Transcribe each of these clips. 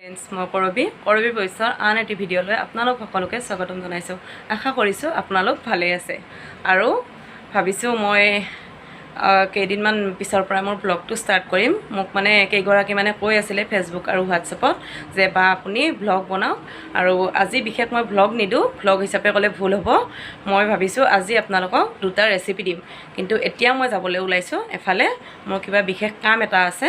মই কৰবী ভইচৰ আন এটি ভিডিঅ'লৈ আপোনালোক সকলোকে স্বাগতম জনাইছোঁ। আশা কৰিছোঁ আপোনালোক ভালেই আছে আৰু ভাবিছোঁ মই কেইদিনমান পিছৰ পৰা মোৰ ব্লগটো ষ্টাৰ্ট কৰিম। মোক মানে কেইগৰাকী মানে কৈ আছিলে ফেচবুক আৰু হোৱাটছএপত যে বা আপুনি ব্লগ বনাওক, আৰু আজি বিশেষ মই ব্লগ নিদিওঁ, ব্লগ হিচাপে ক'লে ভুল হ'ব। মই ভাবিছোঁ আজি আপোনালোকক দুটা ৰেচিপি দিম, কিন্তু এতিয়া মই যাবলৈ ওলাইছোঁ এফালে। মোৰ কিবা বিশেষ কাম এটা আছে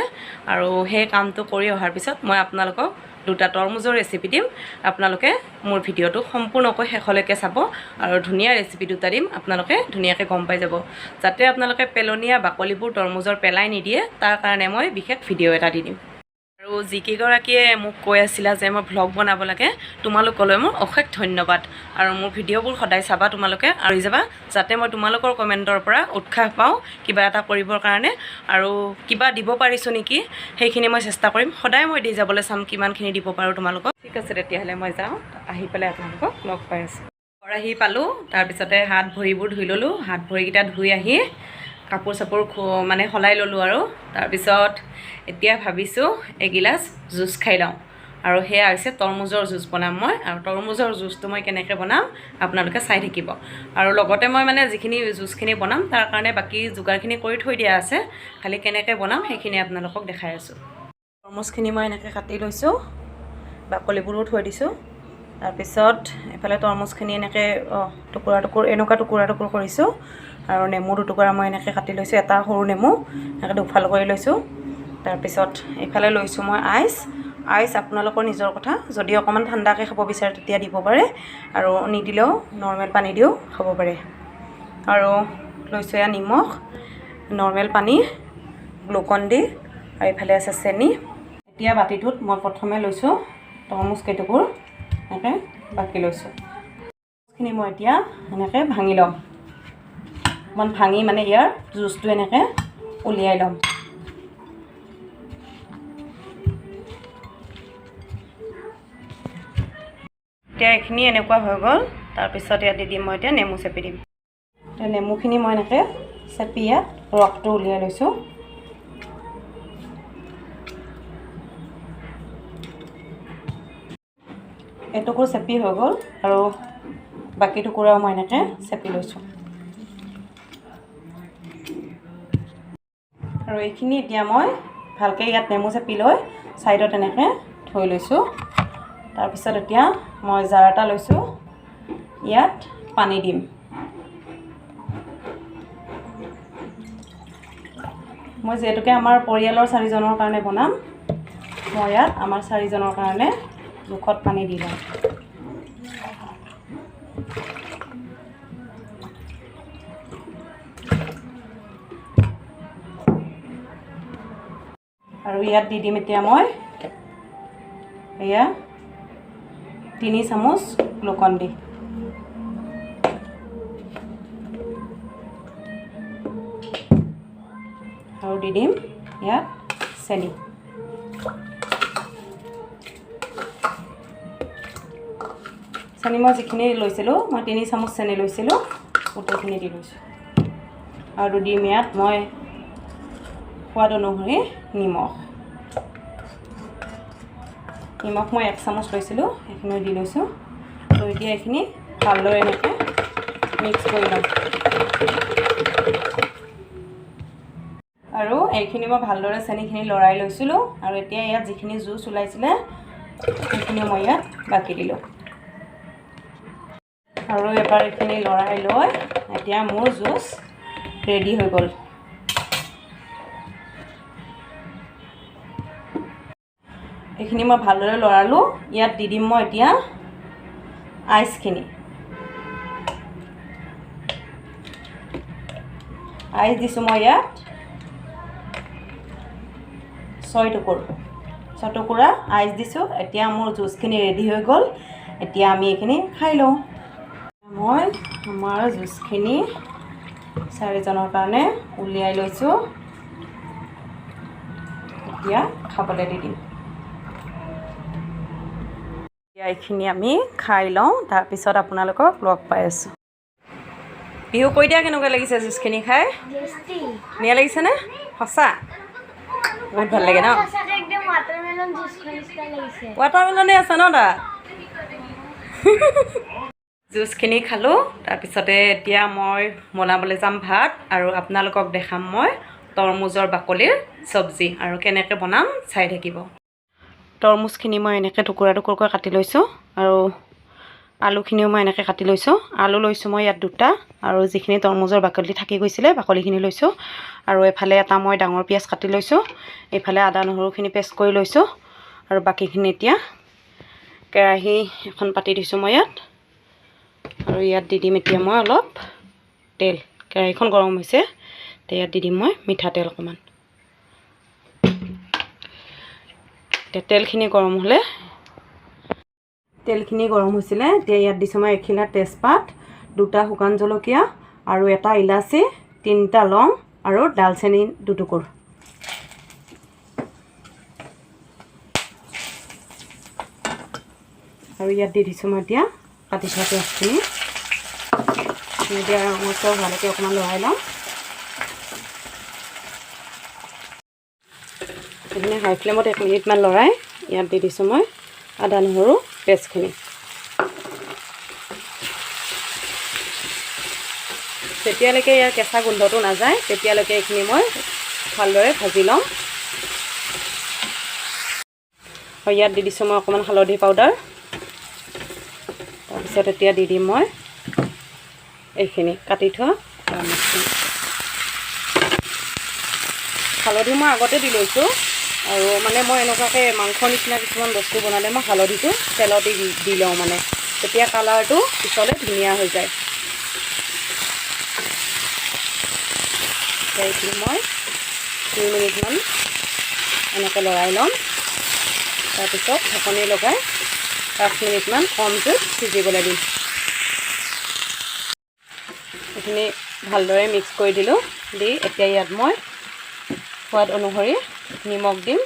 আৰু সেই কামটো কৰি অহাৰ পিছত মই আপোনালোকক দুটা তৰমুজৰ ৰেচিপি দিম। আপোনালোকে মোৰ ভিডিঅ'টো সম্পূৰ্ণকৈ শেষলৈকে চাব আৰু ধুনীয়া ৰেচিপি দুটা দিম, আপোনালোকে ধুনীয়াকৈ গম পাই যাব। যাতে আপোনালোকে পেলনীয়া বাকলিবোৰ তৰমুজৰ পেলাই নিদিয়ে, তাৰ কাৰণে মই বিশেষ ভিডিঅ' এটা দি দিম। আৰু যিকেইগৰাকীয়ে মোক কৈ আছিলা যে মই ভ্লগ বনাব লাগে, তোমালোকলৈ মোৰ অশেষ ধন্যবাদ। আৰু মোৰ ভিডিঅ'বোৰ সদায় চাবা তোমালোকে আৰু যাবা, যাতে মই তোমালোকৰ কমেণ্টৰ পৰা উৎসাহ পাওঁ কিবা এটা কৰিবৰ কাৰণে, আৰু কিবা দিব পাৰিছোঁ নেকি সেইখিনি মই চেষ্টা কৰিম। সদায় মই দি যাবলৈ চাম কিমানখিনি দিব পাৰোঁ তোমালোকক। ঠিক আছে, তেতিয়াহ'লে মই যাওঁ, আহি পেলাই আপোনালোকক লগ পাই আছোঁ। আহি পালোঁ, তাৰপিছতে হাত ভৰিবোৰ ধুই ল'লোঁ। হাত ভৰিকেইটা ধুই আহি কাপোৰ চাপোৰ মানে সলাই ল'লোঁ আৰু তাৰপিছত এতিয়া ভাবিছোঁ এগিলাচ জুচ খাই লওঁ। আৰু সেয়া হৈছে তৰমুজৰ জুচ বনাম মই, আৰু তৰমুজৰ জুচটো মই কেনেকৈ বনাম আপোনালোকে চাই থাকিব। আৰু লগতে মই মানে যিখিনি জুচখিনি বনাম তাৰ কাৰণে বাকী যোগাৰখিনি কৰি থৈ দিয়া আছে, খালি কেনেকৈ বনাম সেইখিনি আপোনালোকক দেখাই আছোঁ। তৰমুজখিনি মই এনেকৈ কাটি লৈছোঁ, বাকলিবোৰো থৈ দিছোঁ। তাৰপিছত এইফালে তৰমুজখিনি এনেকৈ এনেকুৱা টুকুৰা টুকুৰ কৰিছোঁ, আৰু নেমু দুটুকুৰা মই এনেকৈ কাটি লৈছোঁ, এটা সৰু নেমু এনেকৈ দুফাল কৰি লৈছোঁ। তাৰপিছত এইফালে লৈছোঁ মই আইচ আপোনালোকৰ নিজৰ কথা, যদি অকণমান ঠাণ্ডাকৈ খাব বিচাৰে তেতিয়া দিব পাৰে, আৰু নিদিলেও নৰ্মেল পানী দিও খাব পাৰে। আৰু লৈছোঁ এয়া নিমখ, নৰ্মেল পানী, গ্লুকন-ডি, আৰু এইফালে আছে চেনি। এতিয়া বাতিটোত মই প্ৰথমে লৈছোঁ তৰমুজ কেইটুকুৰ, এনেকৈ বাকি লৈছোঁ। তৰমুজখিনি মই এতিয়া এনেকৈ ভাঙি ল'ম, অকণমান ভাঙি মানে ইয়াৰ জুচটো এনেকৈ উলিয়াই ল'ম। এতিয়া এইখিনি এনেকুৱা হৈ গ'ল। তাৰপিছত ইয়াত দি দিম মই এতিয়া নেমু চেপি দিম। এতিয়া নেমুখিনি মই এনেকৈ চেপি ইয়াত ৰসটো উলিয়াই লৈছোঁ। এটুকুৰ চেপি হৈ গ'ল, আৰু বাকী টুকুৰাও মই এনেকৈ চেপি লৈছোঁ। আৰু এইখিনি এতিয়া মই ভালকৈ ইয়াত নেমু চেপি লৈ ছাইডত এনেকৈ থৈ লৈছোঁ। তাৰপিছত এতিয়া মই জাৰ এটা লৈছোঁ, ইয়াত পানী দিম। মই যিহেতুকে আমাৰ পৰিয়ালৰ 4জনৰ কাৰণে বনাম, মই ইয়াত আমাৰ 4জনৰ কাৰণে জোখত পানী দি লওঁ। আৰু ইয়াত দি দিম এতিয়া মই এয়া 3 চামুচ গ্লুকন-ডি। আৰু দি দিম ইয়াত চেনি। চেনি মই যিখিনি লৈছিলোঁ, মই 3 চামুচ চেনি লৈছিলোঁ, গোটেইখিনি দি লৈছোঁ। আৰু দিম ইয়াত মই সোৱাদ অনুসৰি নিমখ মই 1 চামুচ লৈছিলোঁ, সেইখিনি দি লৈছোঁ। তো এতিয়া এইখিনি ভালদৰে এনেকৈ মিক্স কৰি ল'ম। আৰু এইখিনি মই ভালদৰে চেনিখিনি লৰাই লৈছিলোঁ, আৰু এতিয়া ইয়াত যিখিনি জুচ ওলাইছিলে সেইখিনি মই ইয়াত বাকি দিলোঁ। আৰু এবাৰ এইখিনি লৰাই লৈ এতিয়া মোৰ জুচ ৰেডি হৈ গ'ল। এইখিনি মই ভালদৰে লৰালোঁ। ইয়াত দি দিম মই এতিয়া আইচখিনি। আইচ দিছোঁ মই ইয়াত 6 টুকুৰা আইচ দিছোঁ। এতিয়া মোৰ জুচখিনি ৰেডি হৈ গ'ল। এতিয়া আমি এইখিনি খাই লওঁ। মই আমাৰ জুচখিনি 4জনৰ কাৰণে উলিয়াই লৈছোঁ। এতিয়া খাবলৈ দি দিম। এইখিনি আমি খাই লওঁ, তাৰপিছত আপোনালোকক লগ পাই আছোঁ। বিহু কৈ দিয়া কেনেকুৱা লাগিছে জুচখিনি খাই? ধুনীয়া লাগিছেনে? সঁচা? বহুত ভাল লাগে ন একদম ওয়াটারমেলন জুস খাইছা লাগিছে ৱাটাৰমেলনে আছে ন তাত জুচখিনি খালোঁ তাৰপিছতে এতিয়া মই বনাবলৈ যাম ভাত আৰু আপোনালোকক দেখাম মই তৰমুজৰ বাকলিৰ চব্জি আৰু কেনেকৈ বনাম চাই থাকিব তৰমুজখিনি মই এনেকৈ টুকুৰা টুকুৰকৈ কাটি লৈছোঁ আৰু আলুখিনিও মই এনেকৈ কাটি লৈছোঁ আলু লৈছোঁ মই ইয়াত দুটা আৰু যিখিনি তৰমুজৰ বাকলি থাকি গৈছিলে বাকলিখিনি লৈছোঁ আৰু এফালে এটা মই ডাঙৰ পিঁয়াজ কাটি লৈছোঁ এইফালে আদা নহৰুখিনি পেষ্ট কৰি লৈছোঁ আৰু বাকীখিনি এতিয়া কেৰাহী এখন পাতি দিছোঁ মই ইয়াত আৰু ইয়াত দি দিম এতিয়া মই অলপ তেল কেৰাহীখন গৰম হৈছে তে ইয়াত দি দিম মই মিঠাতেল অকণমান তেলখিনি গৰম হ'লে তেলখিনি গৰম হৈছিলে এতিয়া ইয়াত দিছোঁ মই এখিলা তেজপাত দুটা শুকান জলকীয়া আৰু এটা ইলাচি তিনিটা লং আৰু ডালচেনি দুটুকুৰ আৰু ইয়াত দি দিছোঁ মই এতিয়া কাটি থোৱা পিঁয়াজখিনি এতিয়া মই চব ভালকৈ অকণমান লৰাই লওঁ সেইখিনি হাই ফ্লেমত 1 মিনিটমান লৰাই ইয়াত দি দিছোঁ মই আদা নহৰু পেষ্টখিনি তেতিয়ালৈকে ইয়াৰ কেঁচা গোন্ধটো নাযায় তেতিয়ালৈকে এইখিনি মই ভালদৰে ভাজি ল'ম আৰু ইয়াত দি দিছোঁ মই অকণমান হালধি পাউডাৰ তাৰপিছত এতিয়া দি দিম মই এইখিনি কাটি থোৱা তৰমুজখিনি হালধি মই আগতে দি লৈছোঁ আৰু মানে মই এনেকুৱাকৈ মাংসৰ নিচিনা কিছুমান বস্তু বনালে মই হালধিটো তেলতে দি লওঁ মানে তেতিয়া কালাৰটো পিছলৈ ধুনীয়া হৈ যায় এইখিনি মই 2 মিনিটমান এনেকৈ লৰাই ল'ম তাৰপিছত ঢাকনি লগাই 5 মিনিটমান কম জুইত সিজিবলৈ দিম এইখিনি ভালদৰে মিক্স কৰি দিলোঁ দি এতিয়া ইয়াত মই সোৱাদ অনুসৰি নিমখ দিম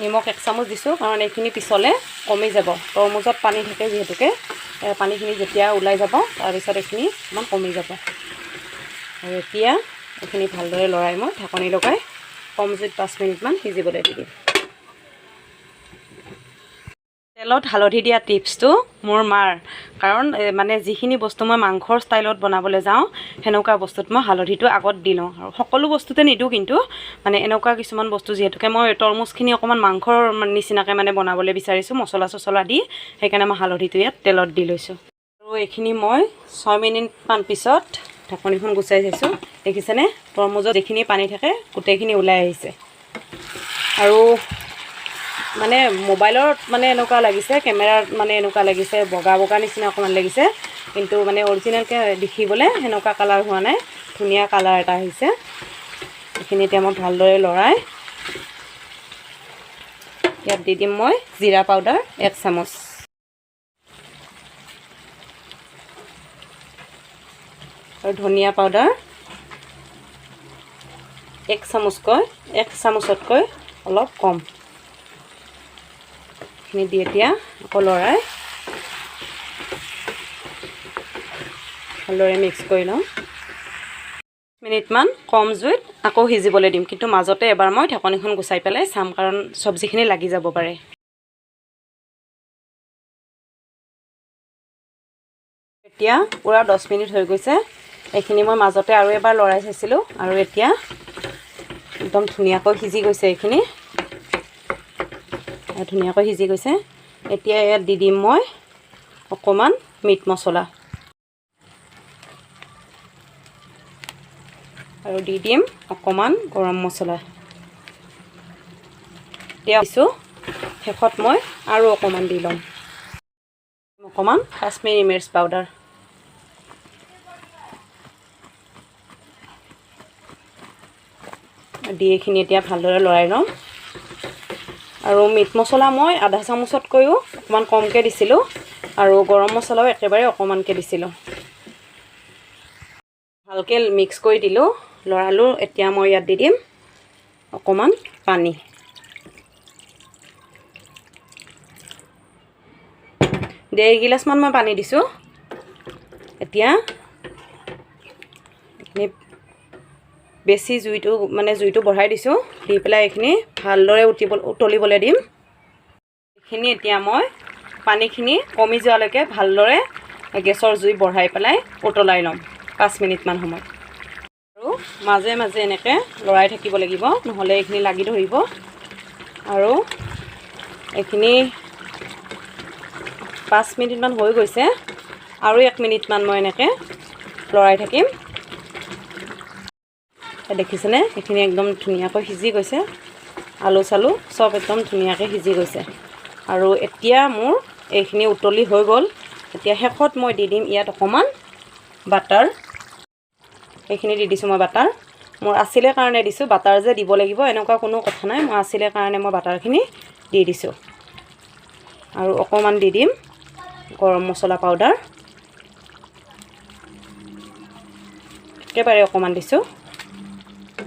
নিমখ 1 চামুচ দিছোঁ কাৰণ এইখিনি পিছলৈ কমি যাব তৰমুজত পানী থাকে যিহেতুকে পানীখিনি যেতিয়া ওলাই যাব তাৰপিছত এইখিনি অকণমান কমি যাব আৰু এতিয়া এইখিনি ভালদৰে লৰাই মই ঢাকনি লগাই কম জুইত 5 মিনিটমান সিজিবলৈ দি দিম তেলত হালধি দিয়া টিপছটো মোৰ মাৰ কাৰণ মানে যিখিনি বস্তু মই মাংসৰ ষ্টাইলত বনাবলৈ যাওঁ সেনেকুৱা বস্তুত মই হালধিটো আগত দি লওঁ আৰু সকলো বস্তুতে নিদিওঁ কিন্তু মানে এনেকুৱা কিছুমান বস্তু যিহেতুকে মই তৰমুজখিনি অকণমান মাংসৰ নিচিনাকৈ মানে বনাবলৈ বিচাৰিছোঁ মছলা চছলা দি সেইকাৰণে মই হালধিটো ইয়াত তেলত দি লৈছোঁ আৰু এইখিনি মই 6 মিনিটমান পিছত ঢাকনিখন গুচাই চাইছোঁ দেখিছেনে তৰমুজত যিখিনি পানী থাকে গোটেইখিনি ওলাই আহিছে আৰু মানে মোবাইলত মানে এনেকুৱা লাগিছে কেমেৰাত মানে এনেকুৱা লাগিছে বগা বগা নিচিনা অকণমান লাগিছে কিন্তু মানে অৰিজিনেলকৈ দেখিবলৈ সেনেকুৱা কালাৰ হোৱা নাই ধুনীয়া কালাৰ এটা আহিছে এইখিনি এতিয়া মই ভালদৰে লৰাই ইয়াত দি দিম মই জিৰা পাউডাৰ 1 চামুচ আৰু ধনিয়া পাউডাৰ 1 চামুচতকৈ অলপ কম এইখিনি দি এতিয়া আকৌ লৰাই ভালদৰে মিক্স কৰি লওঁ মিনিটমান কম জুইত আকৌ সিজিবলৈ দিম কিন্তু মাজতে এবাৰ মই ঢাকনিখন গুচাই পেলাই চাম কাৰণ চব্জিখিনি লাগি যাব পাৰে এতিয়া পুৰা 10 মিনিট হৈ গৈছে এইখিনি মই মাজতে আৰু এবাৰ লৰাই চাইছিলোঁ আৰু এতিয়া একদম ধুনীয়াকৈ সিজি গৈছে এইখিনি ধুনীয়াকৈ সিজি গৈছে এতিয়া ইয়াত দি দিম মই অকণমান মিট মছলা আৰু দি দিম অকণমান গৰম মছলা এতিয়া দিছোঁ শেষত মই আৰু অকণমান দি ল'ম অকণমান কাশ্মীৰী মিৰ্চ পাউডাৰ দি এইখিনি এতিয়া ভালদৰে লৰাই ল'ম আৰু মিট মছলা মই আধা চামুচতকৈও অকণমান কমকৈ দিছিলোঁ আৰু গৰম মছলাও একেবাৰে অকণমানকৈ দিছিলোঁ ভালকৈ মিক্স কৰি দিলোঁ লৰালোঁ এতিয়া মই ইয়াত দি দিম অকণমান পানী 1.5 গিলাচমান মই পানী দিছোঁ এতিয়া বেছি জুইটো বঢ়াই দিছোঁ। দি পেলাই এইখিনি ভালদৰে উতলিবলৈ দিম। এইখিনি এতিয়া মই পানীখিনি কমি যোৱালৈকে ভালদৰে গেছৰ জুই বঢ়াই পেলাই উতলাই ল'ম 5 মিনিটমান সময়। আৰু মাজে মাজে এনেকৈ লৰাই থাকিব লাগিব, নহ'লে এইখিনি লাগি ধৰিব। আৰু এইখিনি 5 মিনিটমান হৈ গৈছে, আৰু 1 মিনিটমান মই এনেকৈ লৰাই থাকিম। দেখিছেনে এইখিনি একদম ধুনীয়াকৈ সিজি গৈছে, আলু চালু চব একদম ধুনীয়াকৈ সিজি গৈছে। আৰু এতিয়া মোৰ এইখিনি উতলি হৈ গ'ল। এতিয়া শেষত মই দি দিম ইয়াত অকণমান বাটাৰ। এইখিনি দি দিছোঁ মই বাটাৰ, মোৰ আছিলে কাৰণে দিছোঁ। বাটাৰ যে দিব লাগিব এনেকুৱা কোনো কথা নাই, মই আছিলে কাৰণে মই বাটাৰখিনি দি দিছোঁ। আৰু অকণমান দি দিম গৰম মছলা পাউডাৰ, একেবাৰে অকণমান দিছোঁ।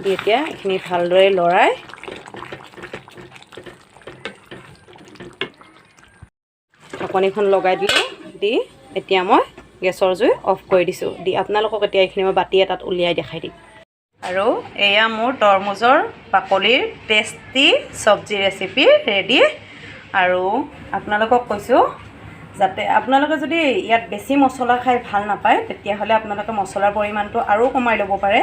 দি এতিয়া এইখিনি ভালদৰে লৰাই ঢাকনিখন লগাই দিলোঁ। দি এতিয়া মই গেছৰ জুই অফ কৰি দিছোঁ। দি আপোনালোকক এতিয়া এইখিনি মই বাতি এটাত উলিয়াই দেখাই দিম। আৰু এয়া মোৰ তৰমুজৰ বাকলিৰ টেষ্টি চব্জি ৰেচিপি ৰেডি। আৰু আপোনালোকক কৈছোঁ যাতে আপোনালোকে যদি ইয়াত বেছি মছলা খাই ভাল নাপায়, তেতিয়াহ'লে আপোনালোকে মছলাৰ পৰিমাণটো আৰু কমাই ল'ব পাৰে।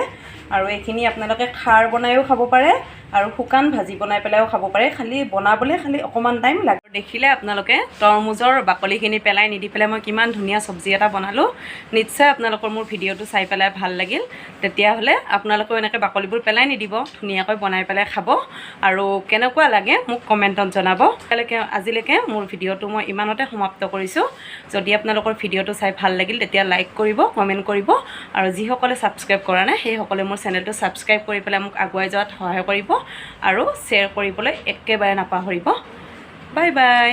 আৰু এইখিনি আপোনালোকে খাৰ বনায়ো খাব পাৰে আৰু শুকান ভাজি বনাই পেলাইও খাব পাৰে। খালি বনাবলৈ অকণমান টাইম লাগে। দেখিলে আপোনালোকে তৰমুজৰ বাকলিখিনি পেলাই নিদি পেলাই মই কিমান ধুনীয়া চব্জি এটা বনালোঁ। নিশ্চয় আপোনালোকৰ মোৰ ভিডিঅ'টো চাই পেলাই ভাল লাগিল। তেতিয়াহ'লে আপোনালোকেও এনেকৈ বাকলিবোৰ পেলাই নিদিব, ধুনীয়াকৈ বনাই পেলাই খাব। আৰু কেনেকুৱা লাগে মোক কমেণ্টত জনাব। আজিলৈকে মোৰ ভিডিঅ'টো মই ইমানতে সমাপ্ত কৰিছোঁ। যদি আপোনালোকৰ ভিডিঅ'টো চাই ভাল লাগিল তেতিয়া লাইক কৰিব, কমেণ্ট কৰিব। আৰু যিসকলে ছাবস্ক্ৰাইব কৰা নাই সেইসকলে মোৰ চেনেলটো ছাবস্ক্ৰাইব কৰি পেলাই মোক আগুৱাই যোৱাত সহায় কৰিব। আৰু শ্বেয়াৰ কৰিবলৈ একেবাৰে নাপাহৰিব। Bye bye.